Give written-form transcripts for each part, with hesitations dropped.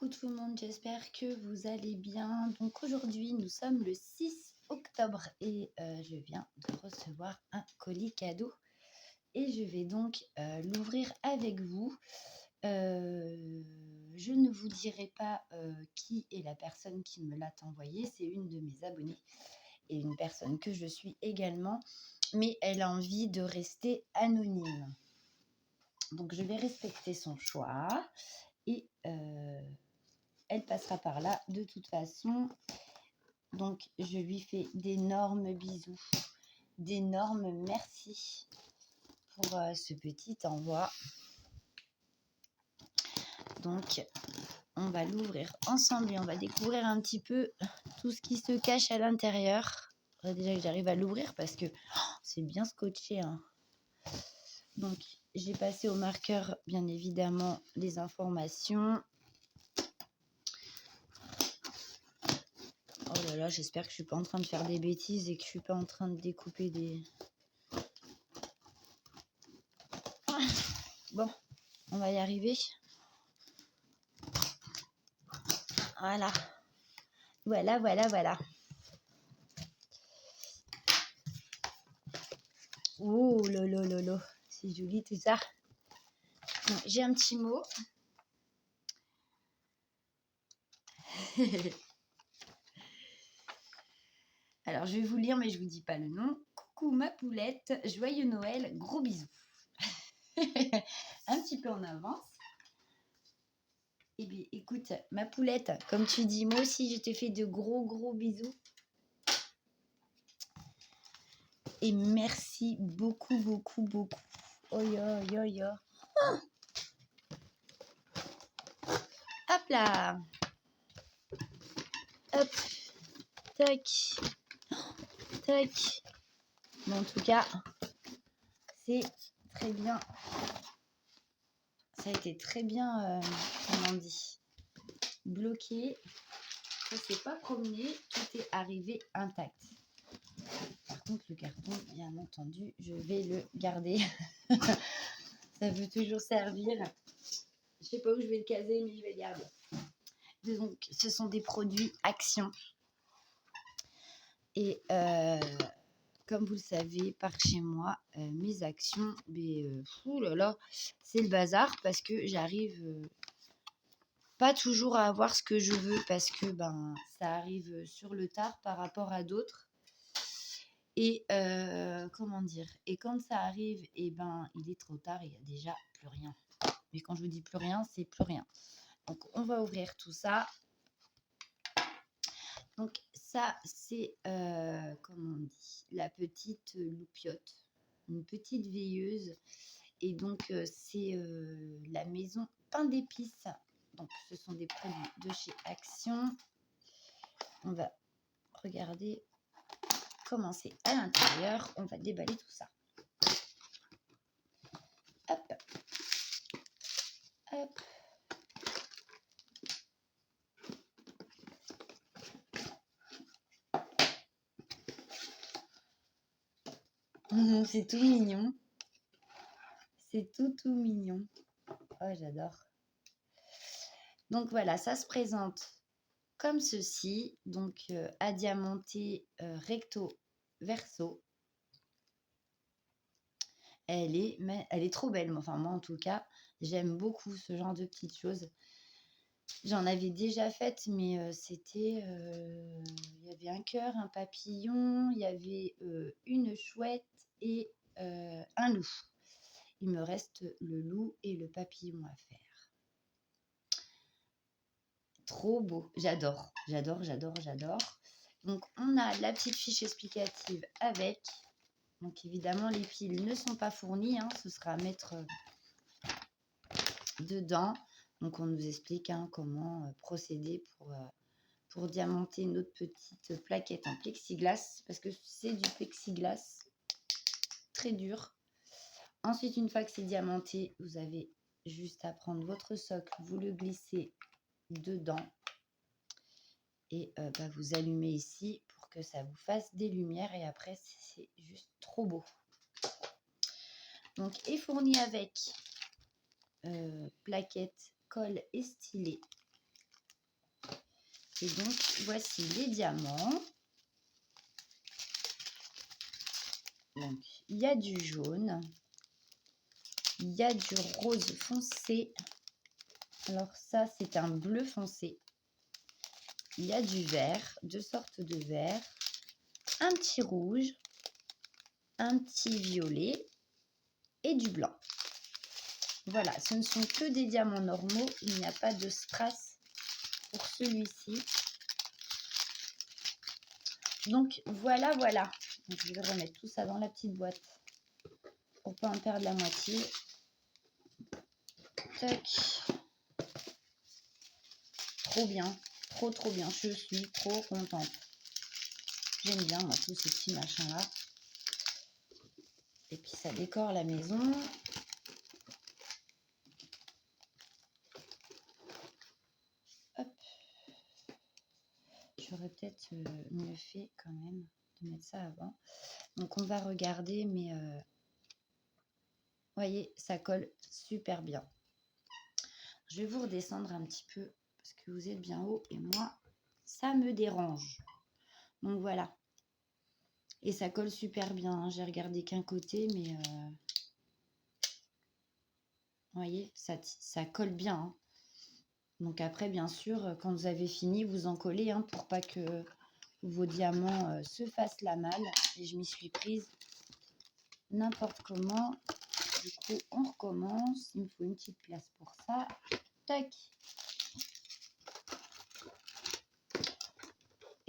Coucou tout le monde, j'espère que vous allez bien. Donc aujourd'hui, nous sommes le 6 octobre et je viens de recevoir un colis cadeau et je vais donc l'ouvrir avec vous. Je ne vous dirai pas qui est la personne qui me l'a envoyé, c'est une de mes abonnées et une personne que je suis également, mais elle a envie de rester anonyme. Donc je vais respecter son choix et elle passera par là de toute façon. Donc je lui fais d'énormes bisous, d'énormes merci pour ce petit envoi. Donc on va l'ouvrir ensemble et on va découvrir un petit peu tout ce qui se cache à l'intérieur. Déjà que j'arrive à l'ouvrir parce que c'est bien scotché, hein. Donc j'ai passé au marqueur bien évidemment les informations. Oh là là, j'espère que je suis pas en train de faire des bêtises et que je suis pas en train de découper des... Bon, on va y arriver. Voilà. Voilà. Oh lolo, c'est joli tout ça. Bon, j'ai un petit mot. Alors, je vais vous lire, mais je vous dis pas le nom. Coucou ma poulette, joyeux Noël, gros bisous. Un petit peu en avance. Eh bien, écoute, ma poulette, comme tu dis, moi aussi, je te fais de gros bisous. Et merci beaucoup. Oh yo. Hop là. Hop. Tac. Mais en tout cas, c'est très bien. Ça a été très bien, comment on dit, bloqué. Ça s'est pas promené. Tout est arrivé intact. Par contre, le carton, bien entendu, je vais le garder. Ça veut toujours servir. Je sais pas où je vais le caser, mais je vais le garder. Donc, ce sont des produits Action. Et comme vous le savez, par chez moi, mes actions, c'est le bazar parce que j'arrive pas toujours à avoir ce que je veux parce que ça arrive sur le tard par rapport à d'autres. Et comment dire, et quand ça arrive, il est trop tard, il y a déjà plus rien. Mais quand je vous dis plus rien, c'est plus rien. Donc on va ouvrir tout ça. Donc ça, c'est, comment on dit, la petite loupiote, une petite veilleuse. Et donc, c'est la maison Pain d'épices. Donc, ce sont des produits de chez Action. On va regarder comment c'est à l'intérieur. On va déballer tout ça. Hop. C'est tout mignon. C'est tout mignon. Oh, j'adore. Donc voilà, ça se présente comme ceci. Donc adiamanté recto verso. Elle est trop belle. Enfin, moi en tout cas, j'aime beaucoup ce genre de petites choses. J'en avais déjà fait, mais c'était... Il y avait un cœur, un papillon, il y avait une chouette et un loup. Il me reste le loup et le papillon à faire. Trop beau, j'adore. Donc, on a la petite fiche explicative avec. Donc, évidemment, les piles ne sont pas fournies. Ce sera à mettre dedans. Donc, on nous explique comment procéder pour diamanter notre petite plaquette en plexiglas. Parce que c'est du plexiglas très dur. Ensuite, une fois que c'est diamanté, vous avez juste à prendre votre socle, vous le glissez dedans et vous allumez ici pour que ça vous fasse des lumières et après c'est juste trop beau. Donc est fourni avec plaquettes, colle et stylet. Et donc, voici les diamants. Donc, il y a du jaune. Il y a du rose foncé. Alors ça, c'est un bleu foncé. Il y a du vert, 2 sortes de vert. Un petit rouge. Un petit violet. Et du blanc. Voilà, ce ne sont que des diamants normaux. Il n'y a pas de strass pour celui-ci. Donc, voilà. Donc, je vais remettre tout ça dans la petite boîte pour ne pas en perdre la moitié. Tac. Trop bien. Trop bien. Je suis trop contente. J'aime bien, moi, tous ces petits machins-là. Et puis, ça décore la maison. Hop. J'aurais peut-être mieux fait quand même de mettre ça avant. Donc, on va regarder, mais... voyez, ça colle super bien. Je vais vous redescendre un petit peu parce que vous êtes bien haut et moi, ça me dérange. Donc voilà. Et ça colle super bien. Hein. J'ai regardé qu'un côté, mais vous voyez, ça colle bien. Hein. Donc après, bien sûr, quand vous avez fini, vous en collez hein, pour pas que vos diamants se fassent la malle. Et je m'y suis prise n'importe comment. Du coup, on recommence. Il me faut une petite place pour ça. Tac.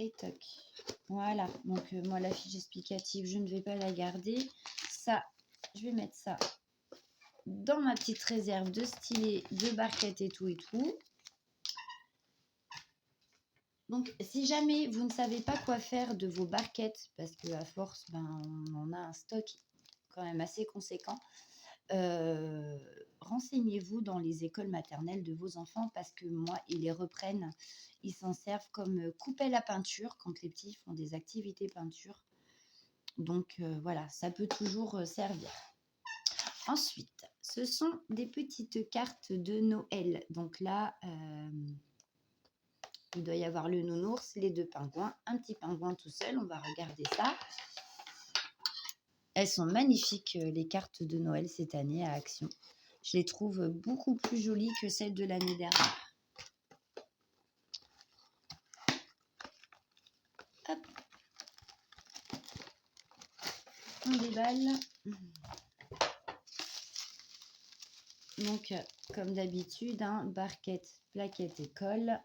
Et toc. Voilà, donc moi la fiche explicative, je ne vais pas la garder. Ça, je vais mettre ça dans ma petite réserve de stylet, de barquettes et tout. Donc, si jamais vous ne savez pas quoi faire de vos barquettes, parce que à force, ben, on en a un stock quand même assez conséquent, renseignez-vous dans les écoles maternelles de vos enfants parce que moi, ils les reprennent. Ils s'en servent comme coupelle à peinture quand les petits font des activités peinture. Donc, voilà, ça peut toujours servir. Ensuite, ce sont des petites cartes de Noël. Donc là, il doit y avoir le nounours, les 2 pingouins, un petit pingouin tout seul. On va regarder ça. Elles sont magnifiques, les cartes de Noël cette année à Action. Je les trouve beaucoup plus jolies que celles de l'année dernière. Hop. On déballe. Donc, comme d'habitude, hein, barquette, plaquette et colle.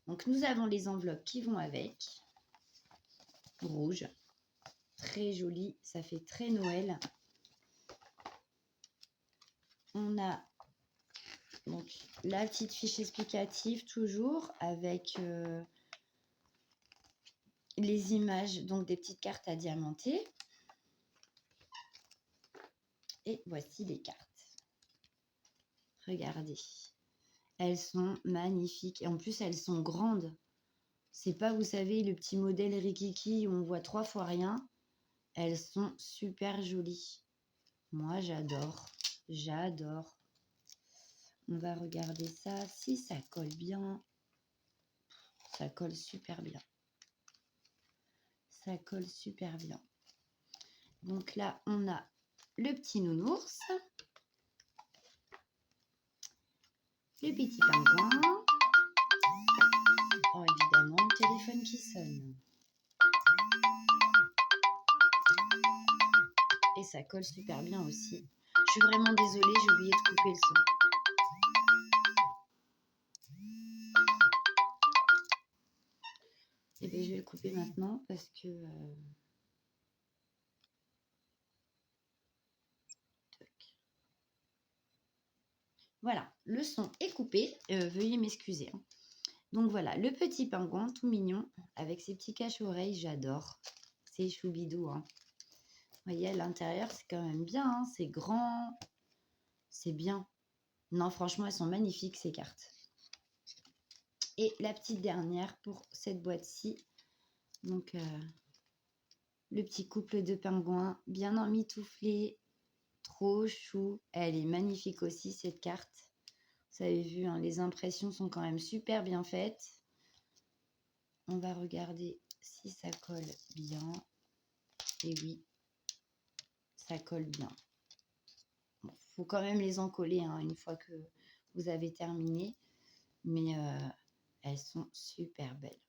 Donc, nous avons les enveloppes qui vont avec. Rouge. Très joli. Ça fait très Noël. On a donc la petite fiche explicative toujours avec les images, donc des petites cartes à diamanter. Et voici les cartes. Regardez. Elles sont magnifiques. Et en plus, elles sont grandes. C'est pas, vous savez, le petit modèle Rikiki où on voit 3 fois rien. Elles sont super jolies. Moi, j'adore. J'adore. On va regarder ça. Si ça colle bien. Ça colle super bien. Ça colle super bien. Donc là, on a le petit nounours. Le petit pingouin. Oh, évidemment, le téléphone qui sonne. Et ça colle super bien aussi. Je suis vraiment désolée, j'ai oublié de couper le son. Et bien, je vais le couper maintenant parce que... Voilà, le son est coupé. Veuillez m'excuser. Hein. Donc voilà, le petit pingouin tout mignon avec ses petits cache-oreilles, j'adore. C'est choubidou. Hein. Vous voyez, à l'intérieur, c'est quand même bien. Hein. C'est grand. C'est bien. Non, franchement, elles sont magnifiques, ces cartes. Et la petite dernière pour cette boîte-ci. Donc, le petit couple de pingouins bien emmitouflé. Trop chou. Elle est magnifique aussi, cette carte. Vous avez vu, hein, les impressions sont quand même super bien faites. On va regarder si ça colle bien. Et oui, ça colle bien. Bon, faut quand même les encoller, hein, une fois que vous avez terminé. Mais elles sont super belles.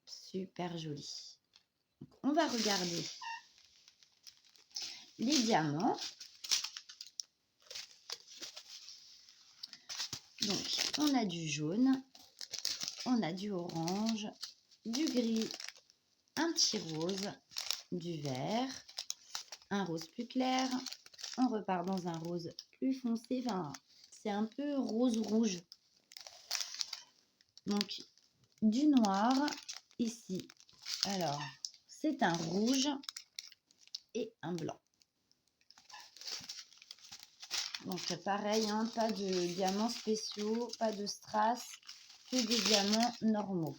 Super jolies. Donc, on va regarder les diamants. Donc, on a du jaune, on a du orange, du gris, un petit rose, du vert, un rose plus clair. On repart dans un rose plus foncé. Enfin, c'est un peu rose-rouge. Donc, du noir ici. Alors, c'est un rouge et un blanc. Donc, pareil, hein, pas de diamants spéciaux, pas de strass, que des diamants normaux.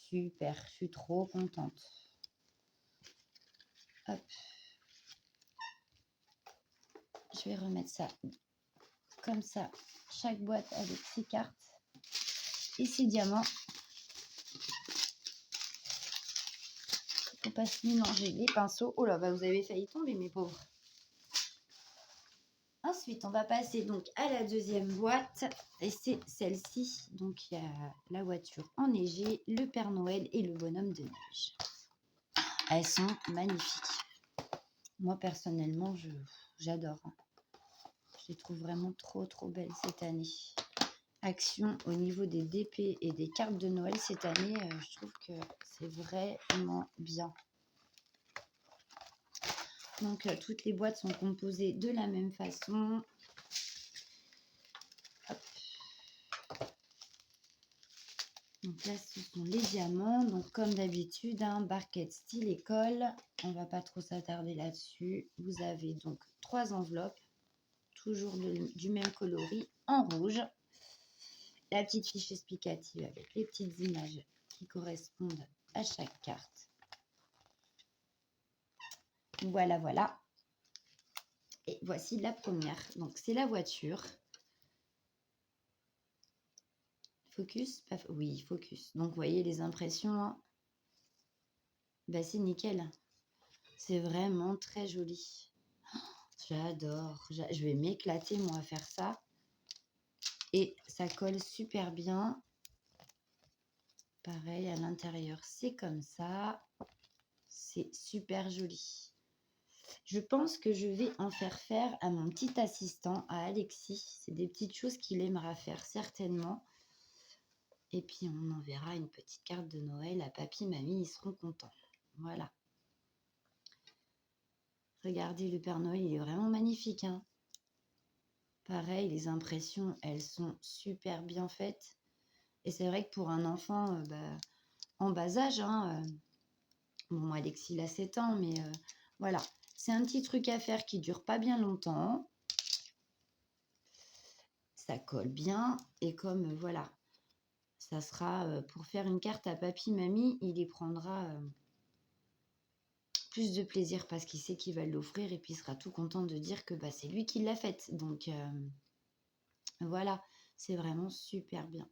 Super, je suis trop contente. Hop. Je vais remettre ça comme ça. Chaque boîte avec ses cartes et ses diamants. Faut pas se mélanger les pinceaux. Oh là, bah vous avez failli tomber, mes pauvres. Ensuite, on va passer donc à la deuxième boîte. Et c'est celle-ci. Donc, il y a la voiture enneigée, le Père Noël et le bonhomme de neige. Elles sont magnifiques. Moi, personnellement, j'adore. Je les trouve vraiment trop belles cette année. Action au niveau des DP et des cartes de Noël cette année, je trouve que c'est vraiment bien. Donc, toutes les boîtes sont composées de la même façon. Hop. Donc là, ce sont les diamants. Donc, comme d'habitude, barquette style école. On ne va pas trop s'attarder là-dessus. Vous avez donc 3 enveloppes, toujours du même coloris, en rouge. La petite fiche explicative avec les petites images qui correspondent à chaque carte. Voilà, voilà. Et voici la première. Donc, c'est la voiture. Focus? Oui, focus. Donc, vous voyez les impressions. Hein. Ben, c'est nickel. C'est vraiment très joli. J'adore. Je vais m'éclater, moi, à faire ça. Et ça colle super bien. Pareil, à l'intérieur, c'est comme ça. C'est super joli. Je pense que je vais en faire à mon petit assistant, à Alexis. C'est des petites choses qu'il aimera faire, certainement. Et puis, on enverra une petite carte de Noël à papy, mamie. Ils seront contents. Voilà. Regardez, le Père Noël, il est vraiment magnifique. Hein. Pareil, les impressions, elles sont super bien faites. Et c'est vrai que pour un enfant en bas âge, bon, Alexis, il a 7 ans, mais voilà. C'est un petit truc à faire qui ne dure pas bien longtemps. Ça colle bien. Et comme, voilà, ça sera pour faire une carte à papy, mamie, il y prendra plus de plaisir parce qu'il sait qu'il va l'offrir et puis il sera tout content de dire que c'est lui qui l'a faite. Donc, voilà, c'est vraiment super bien.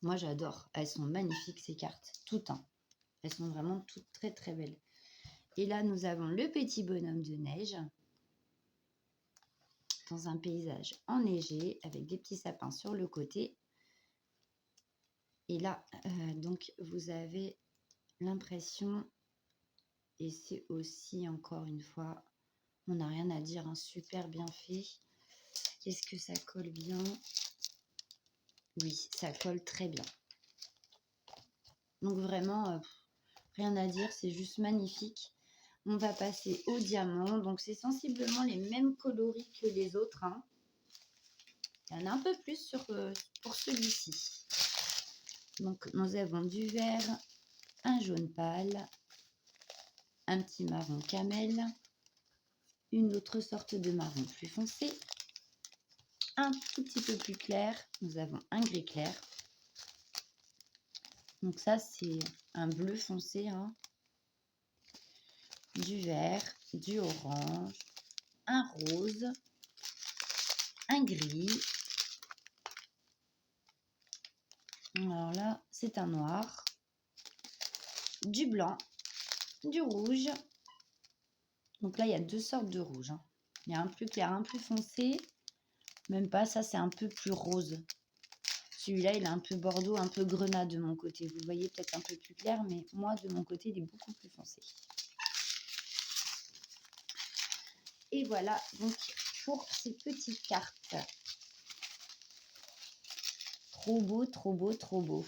Moi, j'adore. Elles sont magnifiques, ces cartes. Toutes, hein. Elles sont vraiment toutes très belles. Et là, nous avons le petit bonhomme de neige dans un paysage enneigé avec des petits sapins sur le côté. Et là, donc, vous avez l'impression, et c'est aussi, encore une fois, on n'a rien à dire, hein, super bien fait. Est-ce que ça colle bien? Oui, ça colle très bien. Donc, vraiment, rien à dire, c'est juste magnifique. On va passer au diamant. Donc, c'est sensiblement les mêmes coloris que les autres. Hein. Il y en a un peu plus pour celui-ci. Donc, nous avons du vert, un jaune pâle, un petit marron camel, une autre sorte de marron plus foncé, un tout petit peu plus clair. Nous avons un gris clair. Donc, ça, c'est un bleu foncé. Hein. Du vert, du orange, un rose, un gris. Alors là, c'est un noir, du blanc, du rouge. Donc là, il y a deux sortes de rouge. Hein. Il y a un plus clair, un plus foncé. Même pas, ça c'est un peu plus rose. Celui-là, il est un peu bordeaux, un peu grenat de mon côté. Vous voyez peut-être un peu plus clair, mais moi, de mon côté, il est beaucoup plus foncé. Et voilà, donc, pour ces petites cartes. Trop beau, trop beau, trop beau.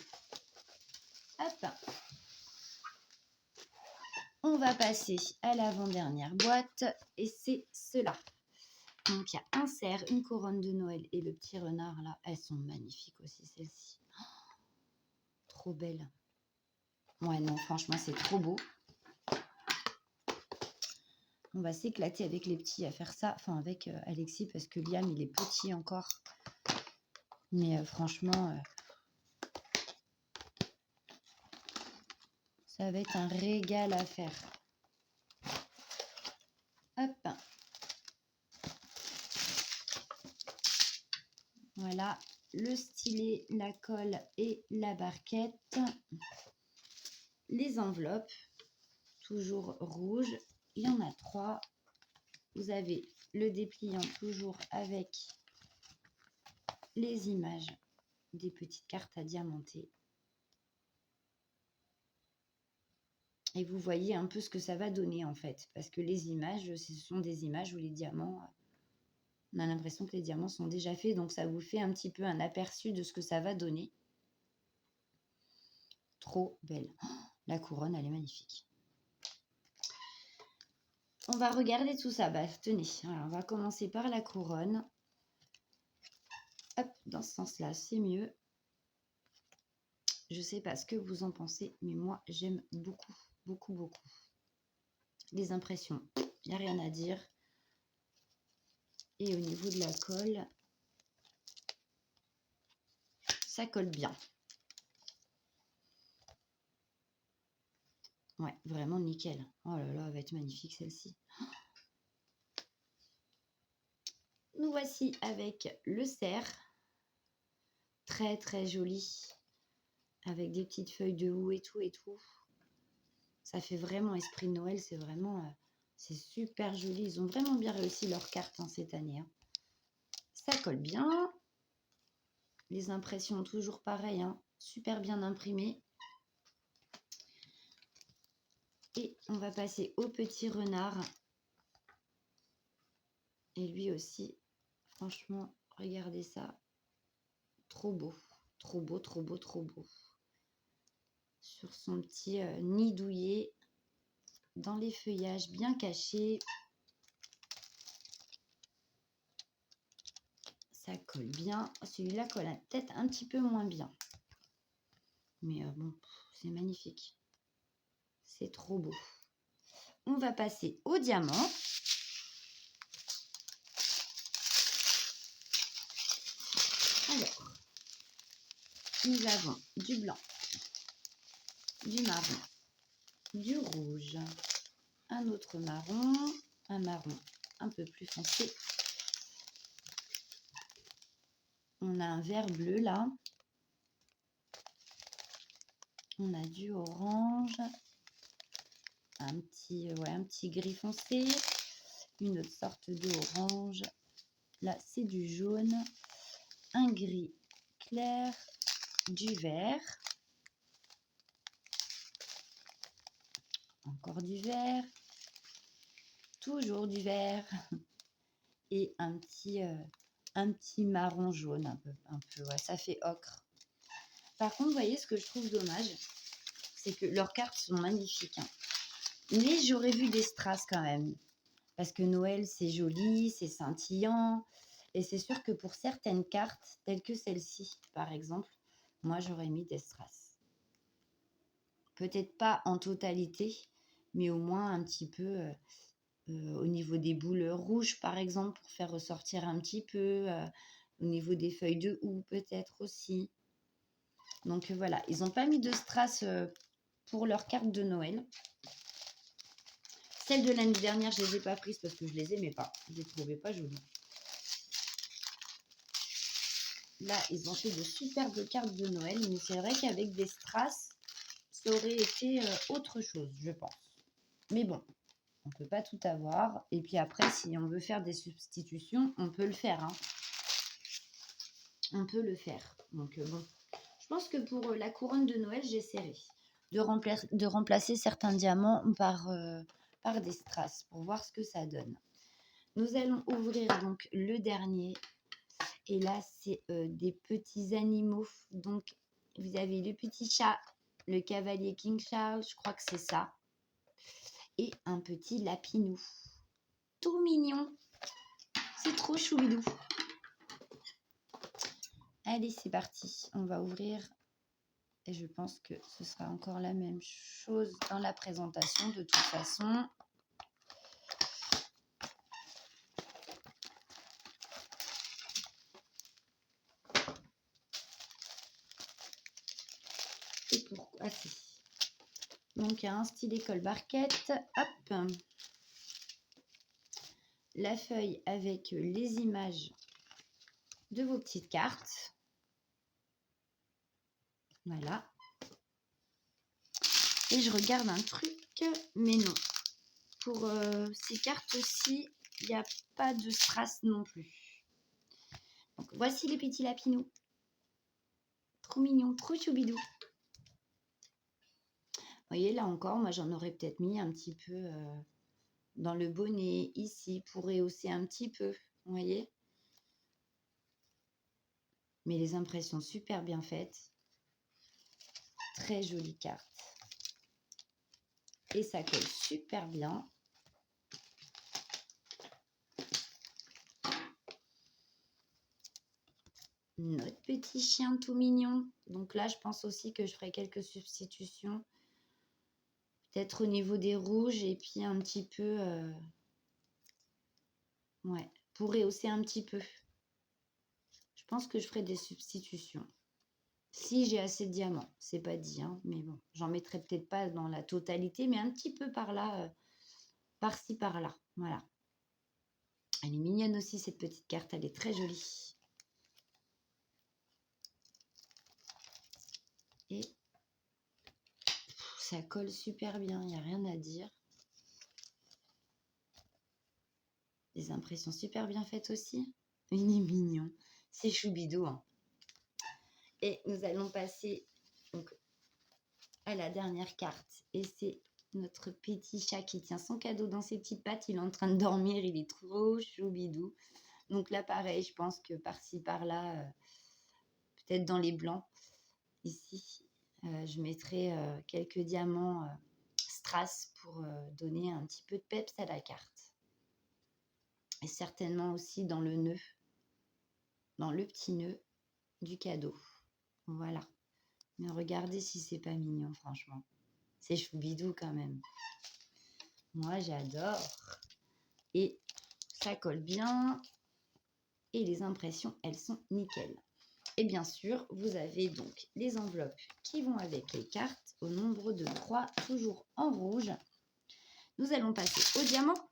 Hop. On va passer à l'avant-dernière boîte, et c'est cela. Donc, il y a un cerf, une couronne de Noël et le petit renard, là. Elles sont magnifiques aussi, celles-ci. Oh, trop belles. Ouais, non, franchement, c'est trop beau. On va s'éclater avec les petits à faire ça. Enfin, avec Alexis, parce que Liam, il est petit encore. Mais franchement, ça va être un régal à faire. Hop. Voilà, le stylet, la colle et la barquette. Les enveloppes, toujours rouges. Il y en a 3. Vous avez le dépliant toujours avec les images des petites cartes à diamanter. Et vous voyez un peu ce que ça va donner en fait. Parce que les images, ce sont des images où les diamants, on a l'impression que les diamants sont déjà faits. Donc ça vous fait un petit peu un aperçu de ce que ça va donner. Trop belle. Oh, la couronne, elle est magnifique. On va regarder tout ça. Bah, tenez, alors, on va commencer par la couronne. Hop, dans ce sens-là, c'est mieux. Je sais pas ce que vous en pensez, mais moi, j'aime beaucoup, beaucoup, beaucoup. Les impressions, il n'y a rien à dire. Et au niveau de la colle, ça colle bien. Ouais, vraiment nickel. Oh là là, elle va être magnifique celle-ci. Nous voici avec le cerf. Très, très joli. Avec des petites feuilles de houx et tout et tout. Ça fait vraiment esprit de Noël. C'est vraiment... c'est super joli. Ils ont vraiment bien réussi leur carte cette année. Hein. Ça colle bien. Les impressions, toujours pareil. Hein. Super bien imprimées. Et on va passer au petit renard. Et lui aussi, franchement, regardez ça. Trop beau. Trop beau, trop beau, trop beau. Sur son petit nid douillet. Dans les feuillages bien cachés. Ça colle bien. Celui-là colle peut-être un petit peu moins bien. Mais bon, c'est magnifique. C'est trop beau. On va passer au diamant. Alors, nous avons du blanc, du marron, du rouge, un autre marron, un marron un peu plus foncé. On a un vert bleu là. On a du orange, un petit gris foncé, une autre sorte d'orange. Là, c'est du jaune, un gris clair, du vert, encore du vert, toujours du vert et un petit marron jaune un peu ouais, ça fait ocre. Par contre, vous voyez, ce que je trouve dommage, c'est que leurs cartes sont magnifiques. Hein. Mais j'aurais vu des strass quand même. Parce que Noël, c'est joli, c'est scintillant. Et c'est sûr que pour certaines cartes, telles que celle-ci, par exemple, moi, j'aurais mis des strass. Peut-être pas en totalité, mais au moins un petit peu au niveau des boules rouges, par exemple, pour faire ressortir un petit peu. Au niveau des feuilles de houx, peut-être aussi. Donc voilà, ils n'ont pas mis de strass pour leur carte de Noël. Celles de l'année dernière, je ne les ai pas prises parce que je ne les aimais pas. Je ne les trouvais pas jolies. là, ils ont fait de superbes cartes de Noël, mais c'est vrai qu'avec des strass, ça aurait été autre chose, je pense. Mais bon, on ne peut pas tout avoir. Et puis après, si on veut faire des substitutions, on peut le faire. Hein. On peut le faire. Donc bon, je pense que pour la couronne de Noël, j'essaierai de remplacer certains diamants par des strass pour voir ce que ça donne. Nous allons ouvrir donc le dernier. Et là, c'est des petits animaux. Donc, vous avez le petit chat, le cavalier King Charles, je crois que c'est ça. Et un petit lapinou. Tout mignon. C'est trop choubidou. Allez, c'est parti. On va ouvrir. Et je pense que ce sera encore la même chose dans la présentation de toute façon. Et pourquoi? Ah si. Donc, il y a un stylet colbarquette. Hop. La feuille avec les images de vos petites cartes. Voilà. Et je regarde un truc, mais non. Pour ces cartes-ci, il n'y a pas de strass non plus. Donc, voici les petits lapinous. Trop mignon, trop choubidou. Vous voyez, là encore, moi, j'en aurais peut-être mis un petit peu dans le bonnet, ici, pour rehausser un petit peu. Vous voyez? Mais les impressions super bien faites. Très jolie carte. Et ça colle super bien. Notre petit chien tout mignon. Donc là, je pense aussi que je ferai quelques substitutions. Peut-être au niveau des rouges et puis un petit peu... ouais, pour rehausser un petit peu. Je pense que je ferai des substitutions. Si j'ai assez de diamants, c'est pas dit, hein, mais bon, j'en mettrai peut-être pas dans la totalité, mais un petit peu par là, par-ci, par-là. Voilà. Elle est mignonne aussi, cette petite carte, elle est très jolie. Et ça colle super bien, il n'y a rien à dire. Des impressions super bien faites aussi. Il est mignon. C'est choubidou. Hein. Et nous allons passer donc, à la dernière carte. Et c'est notre petit chat qui tient son cadeau dans ses petites pattes. Il est en train de dormir. Il est trop choubidou. Donc là, pareil, je pense que par-ci, par-là, peut-être dans les blancs, ici, je mettrai quelques diamants strass pour donner un petit peu de peps à la carte. Et certainement aussi dans le nœud, dans le petit nœud du cadeau. Voilà. Mais regardez si c'est pas mignon, franchement. C'est choubidou quand même. Moi, j'adore. Et ça colle bien. Et les impressions, elles sont nickel. Et bien sûr, vous avez donc les enveloppes qui vont avec les cartes au nombre de 3, toujours en rouge. Nous allons passer au diamant.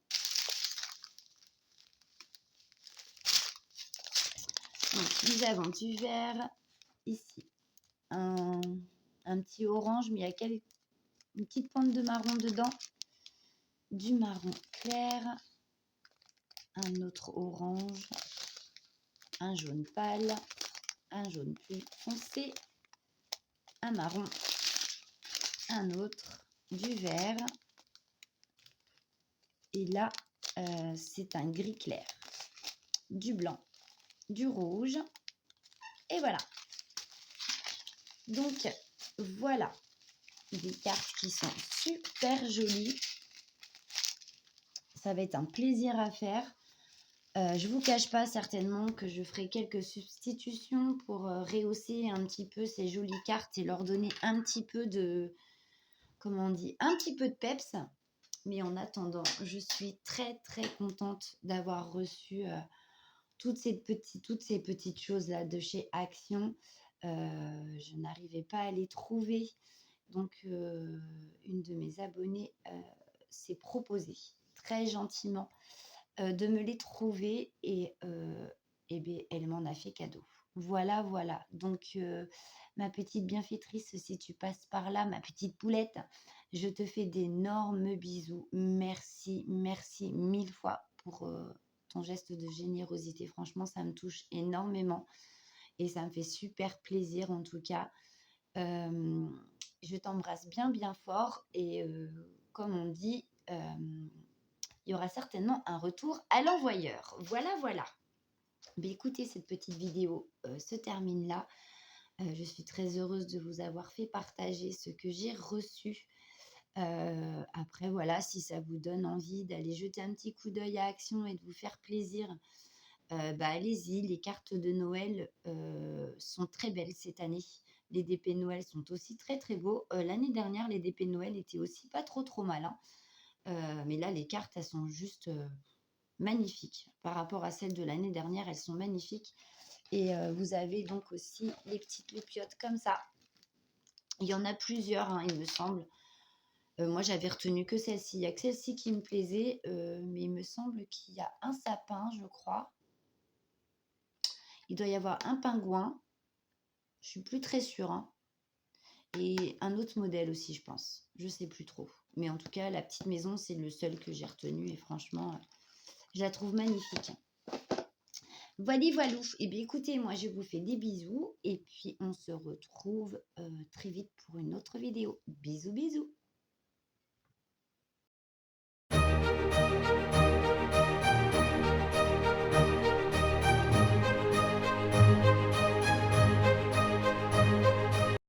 Donc, nous avons du vert ici. Un petit orange, mais il y a une petite pointe de marron dedans. Du marron clair. Un autre orange. Un jaune pâle. Un jaune plus foncé. Un marron. Un autre. Du vert. Et là, c'est un gris clair. Du blanc. Du rouge. Et voilà. Donc, voilà des cartes qui sont super jolies. Ça va être un plaisir à faire. Je ne vous cache pas certainement que je ferai quelques substitutions pour rehausser un petit peu ces jolies cartes et leur donner un petit peu de, comment on dit, un petit peu de peps. Mais en attendant, je suis très très contente d'avoir reçu toutes ces petites choses-là de chez Action. Je n'arrivais pas à les trouver. Donc, une de mes abonnées s'est proposée très gentiment de me les trouver et bien, elle m'en a fait cadeau. Voilà, voilà. Donc, ma petite bienfaitrice, si tu passes par là, ma petite poulette, je te fais d'énormes bisous. Merci, merci 1000 fois pour, ton geste de générosité. Franchement, ça me touche énormément et ça me fait super plaisir en tout cas. Hem, je t'embrasse bien, bien fort et comme on dit, il y aura certainement un retour à l'envoyeur. Voilà, voilà. Beh, écoutez, cette petite vidéo, se termine là. Je suis très heureuse de vous avoir fait partager ce que j'ai reçu. Après voilà, si ça vous donne envie d'aller jeter un petit coup d'œil à Action et de vous faire plaisir, bah, allez-y. Les cartes de Noël, sont très belles cette année. Les DP Noël sont aussi très, très beaux. L'année dernière, les DP Noël étaient aussi pas trop, trop mal, hein. Mais là, les cartes, elles sont juste, magnifiques. Par rapport à celles de l'année dernière, elles sont magnifiques et vous avez donc aussi les petites loupiottes comme ça. Il y en a plusieurs, hein, il me semble. Moi, j'avais retenu que celle-ci. Il y a que celle-ci qui me plaisait, mais il me semble qu'il y a un sapin, je crois. Il doit y avoir un pingouin, je suis plus très sûre, hein, et un autre modèle aussi, je pense. Je sais plus trop. Mais en tout cas, la petite maison, c'est le seul que j'ai retenu et franchement, je la trouve magnifique. Voilà, voilou. Et bien écoutez, moi je vous fais des bisous et puis on se retrouve très vite pour une autre vidéo. Bisous, bisous.